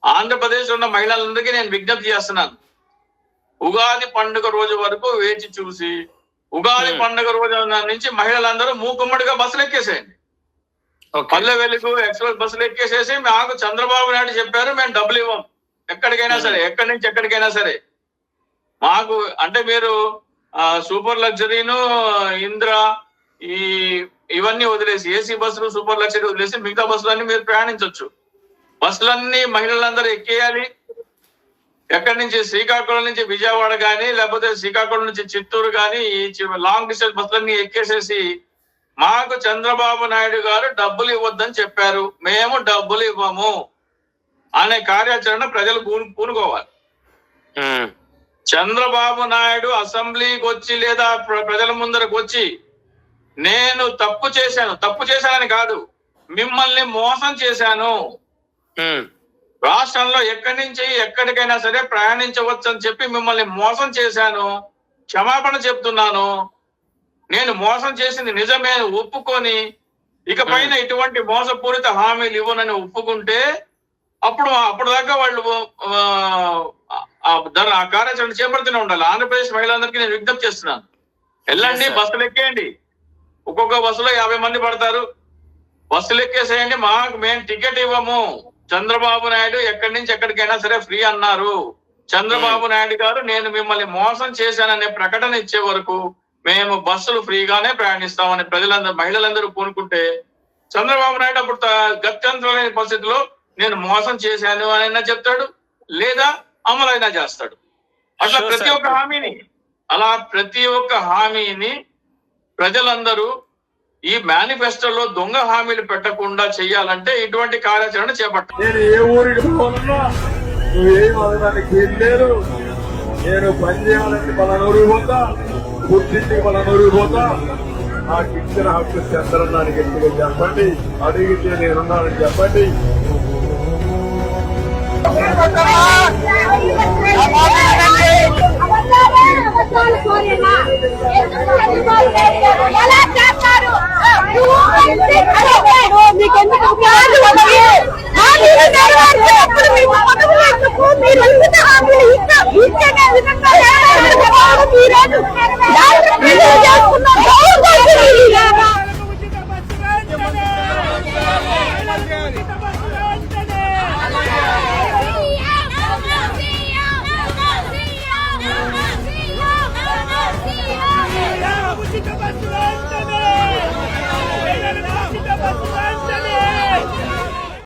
ఆంధ్రప్రదేశ్ లో ఉన్న మహిళలందరికీ నేను విజ్ఞప్తి చేస్తున్నాను. ఉగాది పండుగ రోజు వరకు వేచి చూసి ఉగాది పండుగ రోజు నుంచి మహిళలందరూ మూకుమ్మడిగా బస్సులు ఎక్కేసేయండి. పల్లె వెలుగు ఎక్స్ప్రెస్ బస్సులు ఎక్కేసేసి మాకు చంద్రబాబు నాయుడు చెప్పారు మేము డబ్బులు ఇవ్వం, ఎక్కడికైనా సరే, ఎక్కడి నుంచి ఎక్కడికైనా సరే మాకు అంటే మీరు సూపర్ లగ్జరీను ఇంద్రా ఇవన్నీ వదిలేసి ఏసీ బస్సులు సూపర్ లగ్జరీ వదిలేసి మిగతా బస్సులన్నీ మీరు ప్రయాణించవచ్చు. బస్సులన్నీ మహిళలందరూ ఎక్కేయాలి. ఎక్కడి నుంచి శ్రీకాకుళం నుంచి విజయవాడ కానీ లేకపోతే శ్రీకాకుళం నుంచి చిత్తూరు కానీ ఈ లాంగ్ డిస్టెన్స్ బస్సులన్నీ ఎక్కేసేసి మాకు చంద్రబాబు నాయుడు గారు డబ్బులు ఇవ్వద్దని చెప్పారు, మేము డబ్బులు ఇవ్వము అనే కార్యాచరణ ప్రజలు పూనుకోవాలి. చంద్రబాబు నాయుడు అసెంబ్లీకి వచ్చి లేదా ప్రజల ముందరకు వచ్చి నేను తప్పు చేశానని కాదు, మిమ్మల్ని మోసం చేశాను, రాష్ట్రంలో ఎక్కడి నుంచి ఎక్కడికైనా సరే ప్రయాణించవచ్చు అని చెప్పి మిమ్మల్ని మోసం చేశాను, క్షమాపణ చెప్తున్నాను, నేను మోసం చేసింది నిజమే ఒప్పుకొని ఇకపైన ఇటువంటి మోసపూరిత హామీలు ఇవ్వనని ఒప్పుకుంటే అప్పటిదాకా వాళ్ళు ఆ కార్యాచరణ చేపడుతూనే ఉండాలి. ఆంధ్రప్రదేశ్ మహిళలందరికీ నేను విజ్ఞప్తి చేస్తున్నాను, వెళ్ళండి, బస్సులు ఎక్కేయండి. ఒక్కొక్క బస్సులో 50 మంది పడతారు, బస్సులు ఎక్కేసేయండి. మేము టికెట్ ఇవ్వము, చంద్రబాబు నాయుడు ఎక్కడి నుంచి ఎక్కడికైనా సరే ఫ్రీ అన్నారు, చంద్రబాబు నాయుడు గారు నేను మిమ్మల్ని మోసం చేశాననే ప్రకటన ఇచ్చే వరకు మేము బస్సులు ఫ్రీగానే ప్రయాణిస్తామని మహిళలందరూ పూనుకుంటే చంద్రబాబు నాయుడు అప్పుడు గత్యంతరమైన పరిస్థితిలో నేను మోసం చేశాను అని చెప్తాడు, లేదా అమలైనా చేస్తాడు. అట్లా ప్రతి ఒక్క హామీని ప్రజలందరూ ఈ మేనిఫెస్టోలో దొంగ హామీలు పెట్టకుండా చెయ్యాలంటే ఇటువంటి కార్యాచరణ చేపట్టాలి. నేను ఏ ఊరికి పోవాలన్నా నువ్వేం అనడానికి ఏం లేదు. నేను పని చేయాలంటే పలానూరికి పోతా, పుట్టింటికి పలానూరికి పోతా. నాకు ఇచ్చిన హక్కు చంద్రన్నానికి గట్టిగా చెప్పండి, అడిగితే నేనున్నానని చెప్పండి.